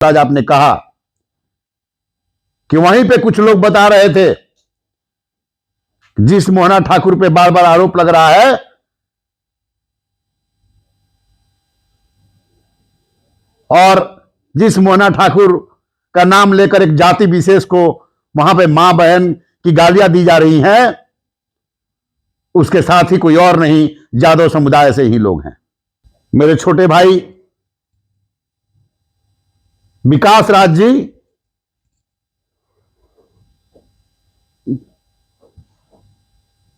आज आपने कहा कि वहीं पे कुछ लोग बता रहे थे, जिस मोहना ठाकुर पे बार बार आरोप लग रहा है, और जिस मोहना ठाकुर का नाम लेकर एक जाति विशेष को वहां पे मां बहन की गालियां दी जा रही हैं, उसके साथ ही कोई और नहीं, यादव समुदाय से ही लोग हैं। मेरे छोटे भाई विकास राज जी,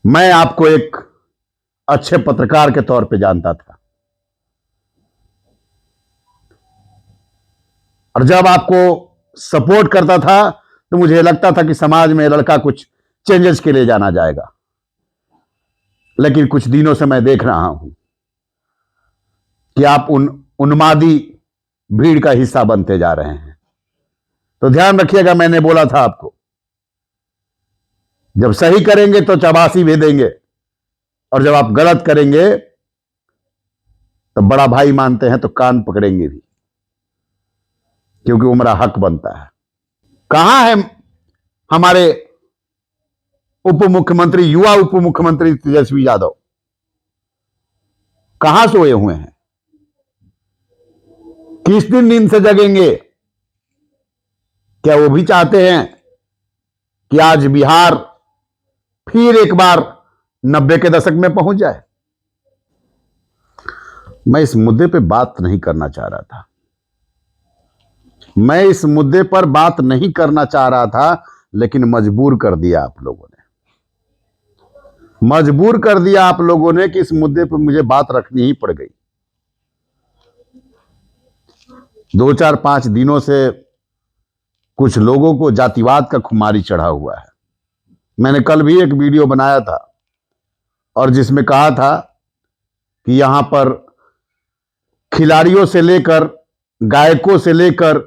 मैं आपको एक अच्छे पत्रकार के तौर पे जानता था, और जब आपको सपोर्ट करता था तो मुझे लगता था कि समाज में लड़का कुछ चेंजेस के लिए जाना जाएगा। लेकिन कुछ दिनों से मैं देख रहा हूं कि आप उन्मादी भीड़ का हिस्सा बनते जा रहे हैं। तो ध्यान रखिएगा, मैंने बोला था आपको, जब सही करेंगे तो चबासी भी देंगे, और जब आप गलत करेंगे तो बड़ा भाई मानते हैं तो कान पकड़ेंगे भी, क्योंकि वो मेरा हक बनता है। कहां है हमारे उप मुख्यमंत्री, युवा उप मुख्यमंत्री तेजस्वी यादव? कहां सोए हुए हैं? किस दिन नींद से जगेंगे? क्या वो भी चाहते हैं कि आज बिहार फिर एक बार 90 के दशक में पहुंच जाए? मैं इस मुद्दे पे बात नहीं करना चाह रहा था, मैं इस मुद्दे पर बात नहीं करना चाह रहा था, लेकिन मजबूर कर दिया आप लोगों ने, मजबूर कर दिया आप लोगों ने कि इस मुद्दे पर मुझे बात रखनी ही पड़ गई। 2-4-5 दिनों से कुछ लोगों को जातिवाद का खुमारी चढ़ा हुआ है। मैंने कल भी एक वीडियो बनाया था, और जिसमें कहा था कि यहां पर खिलाड़ियों से लेकर गायकों से लेकर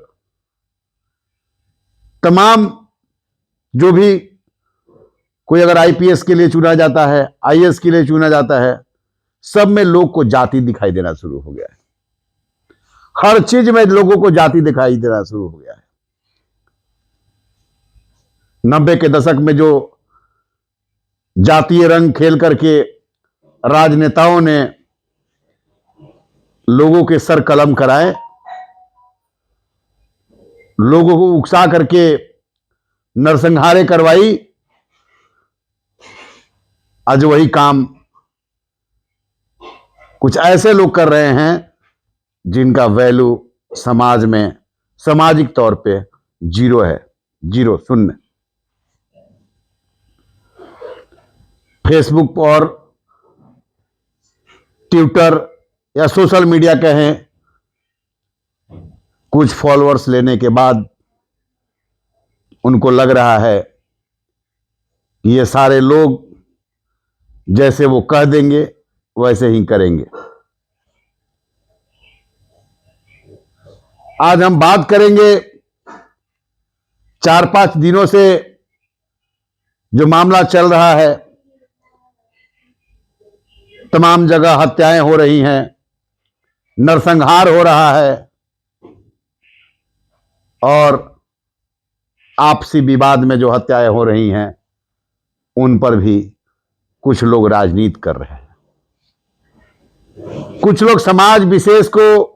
तमाम, जो भी कोई अगर आईपीएस के लिए चुना जाता है, आईएएस के लिए चुना जाता है, सब में लोग को जाति दिखाई देना शुरू हो गया है। हर चीज में लोगों को जाति दिखाई देना शुरू हो गया है। 90 के दशक में जो जातीय रंग खेल करके राजनेताओं ने लोगों के सर कलम कराए, लोगों को उकसा करके नरसंहारें करवाई, आज वही काम कुछ ऐसे लोग कर रहे हैं जिनका वैल्यू समाज में, सामाजिक तौर पे जीरो है, जीरो, शून्य। फेसबुक और ट्विटर या सोशल मीडिया कहें, कुछ फॉलोअर्स लेने के बाद उनको लग रहा है कि ये सारे लोग जैसे वो कह देंगे वैसे ही करेंगे। आज हम बात करेंगे 4-5 दिनों से जो मामला चल रहा है, तमाम जगह हत्याएं हो रही हैं, नरसंहार हो रहा है, और आपसी विवाद में जो हत्याएं हो रही हैं उन पर भी कुछ लोग राजनीति कर रहे हैं। कुछ लोग समाज विशेष को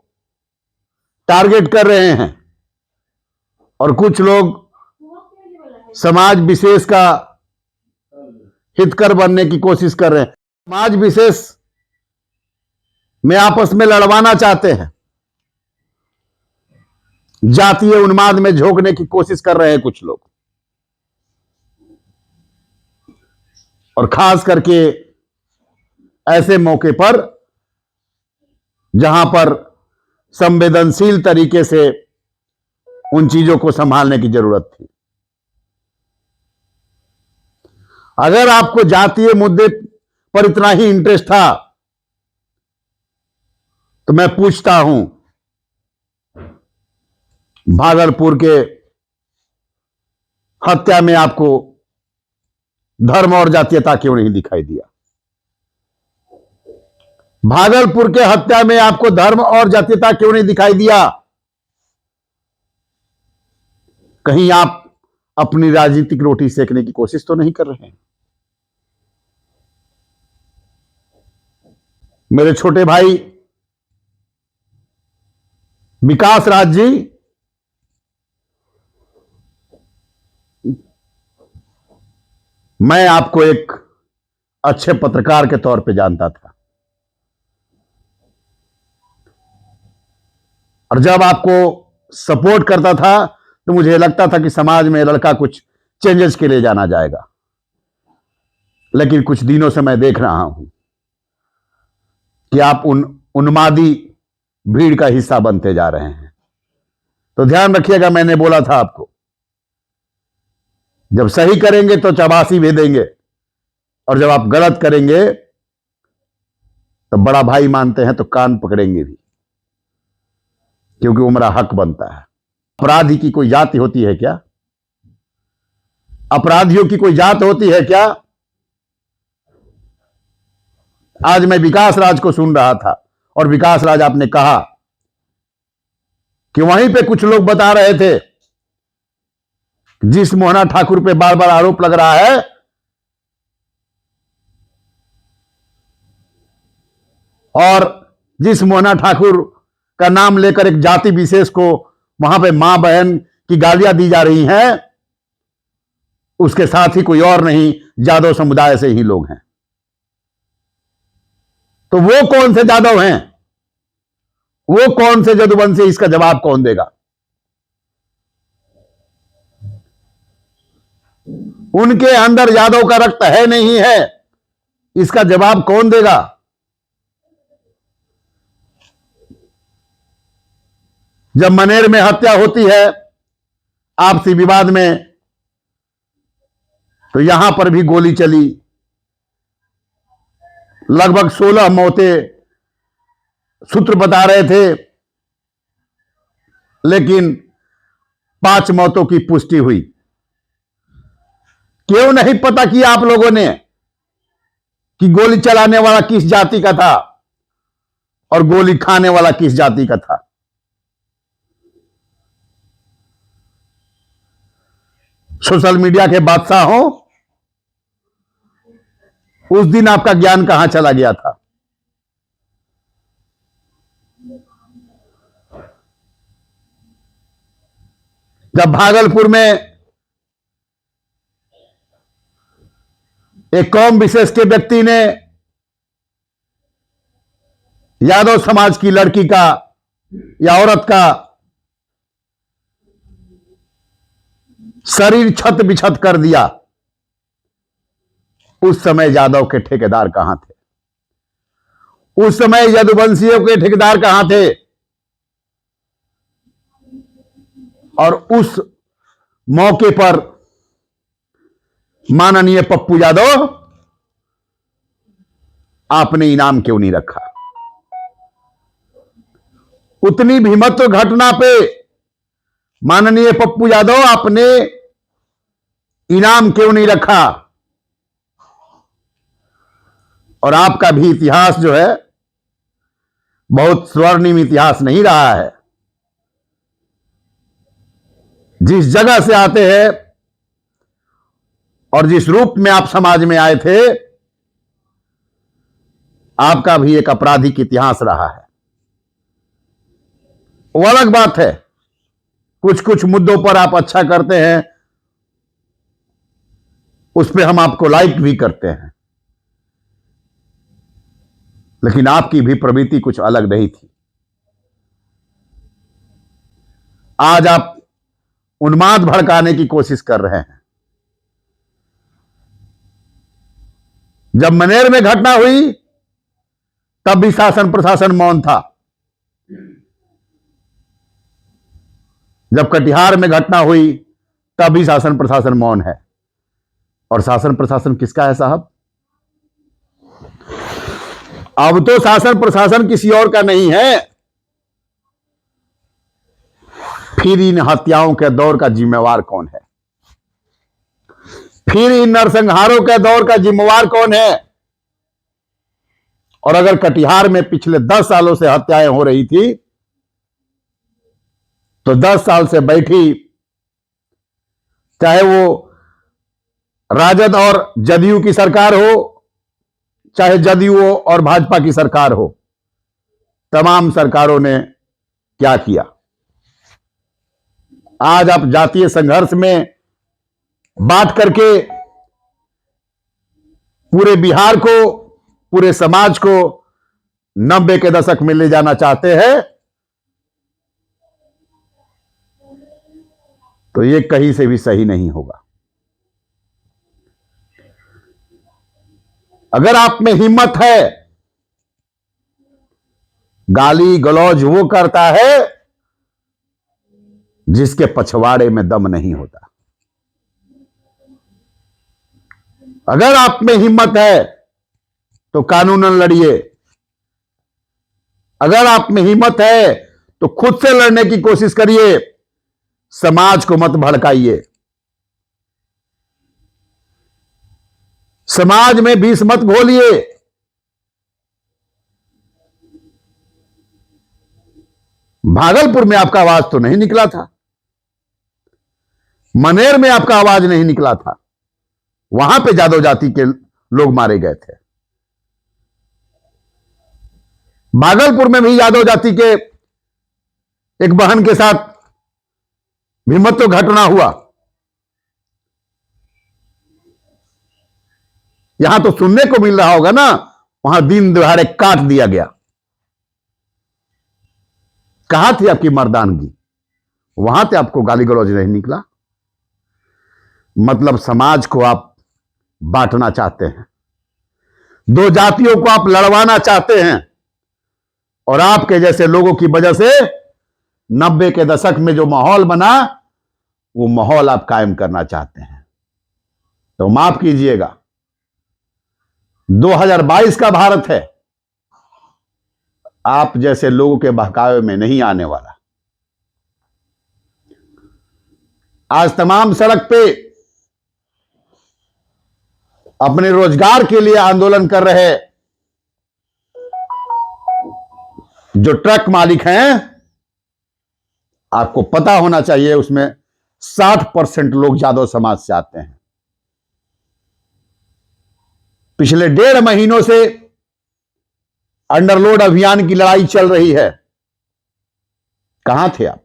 टारगेट कर रहे हैं, और कुछ लोग समाज विशेष का हितकर बनने की कोशिश कर रहे हैं। समाज विशेष में आपस में लड़वाना चाहते हैं, जातीय उन्माद में झोंकने की कोशिश कर रहे हैं कुछ लोग, और खास करके ऐसे मौके पर जहां पर संवेदनशील तरीके से उन चीजों को संभालने की जरूरत थी। अगर आपको जातीय मुद्दे पर इतना ही इंटरेस्ट था तो मैं पूछता हूं, भागलपुर के हत्या में आपको धर्म और जातीयता क्यों नहीं दिखाई दिया? भागलपुर के हत्या में आपको धर्म और जातीयता क्यों नहीं दिखाई दिया? कहीं आप अपनी राजनीतिक रोटी सेकने की कोशिश तो नहीं कर रहे हैं? मेरे छोटे भाई विकास राज जी, मैं आपको एक अच्छे पत्रकार के तौर पे जानता था, और जब आपको सपोर्ट करता था तो मुझे लगता था कि समाज में लड़का कुछ चेंजेस के लिए जाना जाएगा। लेकिन कुछ दिनों से मैं देख रहा हूं कि आप उन्मादी भीड़ का हिस्सा बनते जा रहे हैं। तो ध्यान रखिएगा, मैंने बोला था आपको, जब सही करेंगे तो चबासी भी देंगे, और जब आप गलत करेंगे तो बड़ा भाई मानते हैं तो कान पकड़ेंगे भी, क्योंकि वो मेरा हक बनता है। अपराधी की कोई जाति होती है क्या? अपराधियों की कोई जात होती है क्या? आज मैं विकास राज को सुन रहा था, और विकास राज आपने कहा कि वहीं पे कुछ लोग बता रहे थे, जिस मोहना ठाकुर पे बार बार आरोप लग रहा है, और जिस मोहना ठाकुर का नाम लेकर एक जाति विशेष को वहां पे मां बहन की गालियां दी जा रही हैं, उसके साथ ही कोई और नहीं, यादव समुदाय से ही लोग हैं। तो वो कौन से यादव हैं? वो कौन से जदुवंशी? इसका जवाब कौन देगा? उनके अंदर यादव का रक्त है नहीं है, इसका जवाब कौन देगा? जब मनेर में हत्या होती है आपसी विवाद में, तो यहां पर भी गोली चली, लगभग 16 मौतें सूत्र बता रहे थे, लेकिन 5 मौतों की पुष्टि हुई। क्यों नहीं पता किया आप लोगों ने कि गोली चलाने वाला किस जाति का था और गोली खाने वाला किस जाति का था? सोशल मीडिया के बादशाह हो, उस दिन आपका ज्ञान कहां चला गया था? जब भागलपुर में एक कौम विशेष के व्यक्ति ने यादव समाज की लड़की का या औरत का शरीर छत बिछत कर दिया, उस समय यादव के ठेकेदार कहां थे? उस समय यदुवंशियों के ठेकेदार कहां थे? और उस मौके पर माननीय पप्पू यादव, आपने इनाम क्यों नहीं रखा? उतनी भीमत्व घटना पे माननीय पप्पू यादव, आपने इनाम क्यों नहीं रखा? और आपका भी इतिहास जो है बहुत स्वर्णिम इतिहास नहीं रहा है। जिस जगह से आते हैं और जिस रूप में आप समाज में आए थे, आपका भी एक आपराधिक इतिहास रहा है। वो अलग बात है, कुछ कुछ मुद्दों पर आप अच्छा करते हैं, उस पर हम आपको लाइक भी करते हैं, लेकिन आपकी भी प्रवृत्ति कुछ अलग नहीं थी। आज आप उन्माद भड़काने की कोशिश कर रहे हैं। जब मनेर में घटना हुई तब भी शासन प्रशासन मौन था। जब कटिहार में घटना हुई तब भी शासन प्रशासन मौन है। और शासन प्रशासन किसका है साहब? अब तो शासन प्रशासन किसी और का नहीं है, फिर इन हत्याओं के दौर का जिम्मेवार कौन है? फिर इन नरसंहारों के दौर का जिम्मेवार कौन है? और अगर कटिहार में पिछले 10 सालों से हत्याएं हो रही थी, तो 10 साल से बैठी चाहे वो राजद और जदयू की सरकार हो, चाहे जदयू और भाजपा की सरकार हो, तमाम सरकारों ने क्या किया। आज आप जातीय संघर्ष में बात करके पूरे बिहार को, पूरे समाज को 90 के दशक में ले जाना चाहते हैं, तो ये कहीं से भी सही नहीं होगा। अगर आप में हिम्मत है, गाली गलौज वो करता है जिसके पछवाड़े में दम नहीं होता। अगर आप में हिम्मत है तो कानूनन लड़िए। अगर आप में हिम्मत है तो खुद से लड़ने की कोशिश करिए, समाज को मत भड़काइए। समाज में विष मत घोलिए। भागलपुर में आपका आवाज तो नहीं निकला था, मनेर में आपका आवाज नहीं निकला था, वहां पे जादव जाति के लोग मारे गए थे। भागलपुर में भी यादव जाति के एक बहन के साथ भीमत्व घटना हुआ। यहां तो सुनने को मिल रहा होगा ना, वहां दिन दहाड़े काट दिया गया। कहां थी आपकी मर्दानगी? वहां से आपको गाली गलौज नहीं निकला। मतलब समाज को आप बांटना चाहते हैं, दो जातियों को आप लड़वाना चाहते हैं, और आपके जैसे लोगों की वजह से 90 के दशक में जो माहौल बना, वो माहौल आप कायम करना चाहते हैं। तो माफ कीजिएगा, 2022 का भारत है, आप जैसे लोगों के बहकावे में नहीं आने वाला। आज तमाम सड़क पे अपने रोजगार के लिए आंदोलन कर रहे जो ट्रक मालिक हैं, आपको पता होना चाहिए उसमें 60% लोग यादव समाज से आते हैं। पिछले 1.5 महीनों से अंडरलोड अभियान की लड़ाई चल रही है। कहां थे आप?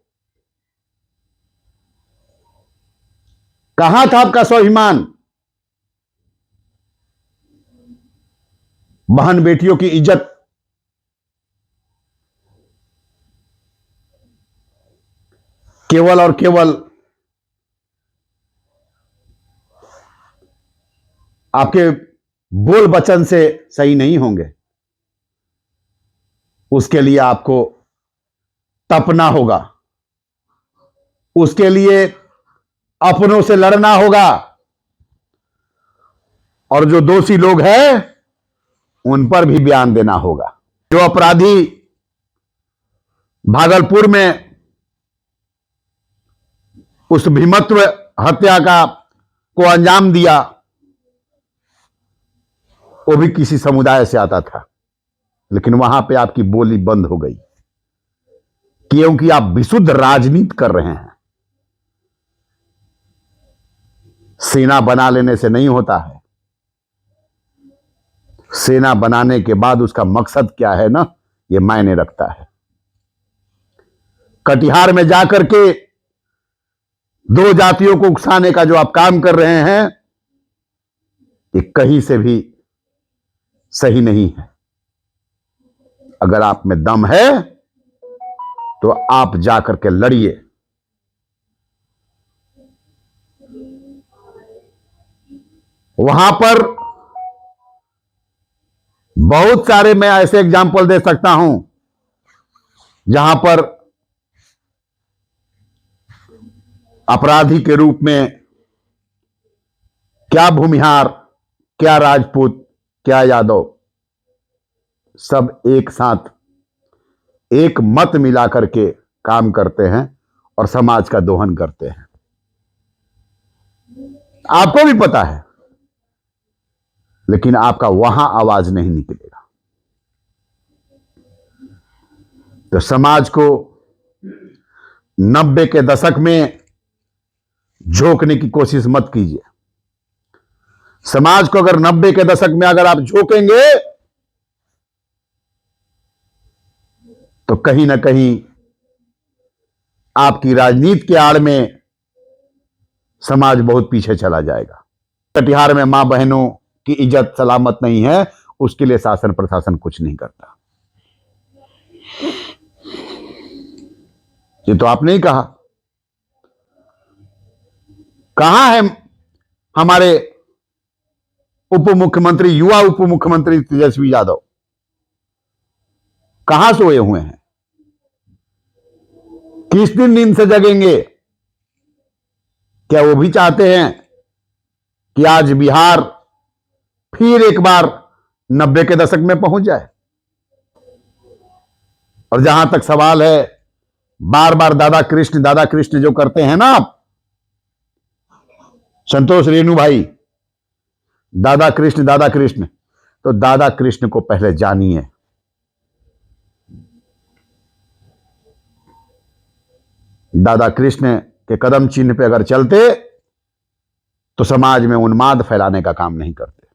कहां था आपका स्वाभिमान? बहन बेटियों की इज्जत केवल और केवल आपके बोल वचन से सही नहीं होंगे। उसके लिए आपको तपना होगा, उसके लिए अपनों से लड़ना होगा, और जो दोषी लोग हैं उन पर भी बयान देना होगा। जो अपराधी भागलपुर में उस भीमत्व हत्या को अंजाम दिया, वो भी किसी समुदाय से आता था, लेकिन वहां पे आपकी बोली बंद हो गई, क्योंकि आप विशुद्ध राजनीति कर रहे हैं। सेना बना लेने से नहीं होता है। सेना बनाने के बाद उसका मकसद क्या है ना, यह मायने रखता है। कटिहार में जाकर के दो जातियों को उकसाने का जो आप काम कर रहे हैं, ये कहीं से भी सही नहीं है। अगर आप में दम है तो आप जाकर के लड़िए। वहां पर बहुत सारे मैं ऐसे एग्जाम्पल दे सकता हूं जहां पर अपराधी के रूप में क्या भूमिहार, क्या राजपूत, क्या यादव, सब एक साथ एक मत मिला करके काम करते हैं और समाज का दोहन करते हैं। आपको भी पता है, लेकिन आपका वहां आवाज नहीं निकलेगा। तो समाज को 90 के दशक में झोंकने की कोशिश मत कीजिए। समाज को अगर 90 के दशक में अगर आप झोंकेंगे तो कहीं ना कहीं आपकी राजनीति के आड़ में समाज बहुत पीछे चला जाएगा। कटिहार में मां बहनों की इज्जत सलामत नहीं है, उसके लिए शासन प्रशासन कुछ नहीं करता। ये तो आपने ही कहा। कहां है हमारे उप मुख्यमंत्री, युवा उप मुख्यमंत्री तेजस्वी यादव? कहां सोए हुए हैं? किस दिन नींद से जगेंगे? क्या वो भी चाहते हैं कि आज बिहार फिर एक बार 90 के दशक में पहुंच जाए? और जहां तक सवाल है, बार बार दादा कृष्ण जो करते हैं ना आप, संतोष रेणु भाई, दादा कृष्ण, तो दादा कृष्ण को पहले जानिए। दादा कृष्ण के कदम चिन्ह पे अगर चलते तो समाज में उन्माद फैलाने का काम नहीं करते।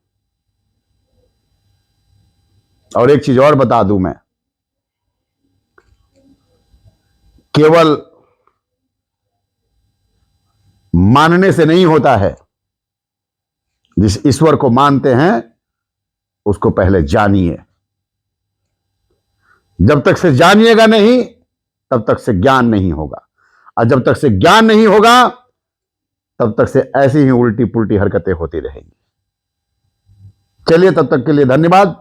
और एक चीज और बता दूं मैं, केवल मानने से नहीं होता है। जिस ईश्वर को मानते हैं उसको पहले जानिए। जब तक से जानिएगा नहीं तब तक से ज्ञान नहीं होगा, और जब तक से ज्ञान नहीं होगा तब तक से ऐसी ही उल्टी पुल्टी हरकतें होती रहेंगी। चलिए, तब तक के लिए धन्यवाद।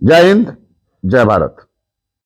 जय हिंद, जय भारत।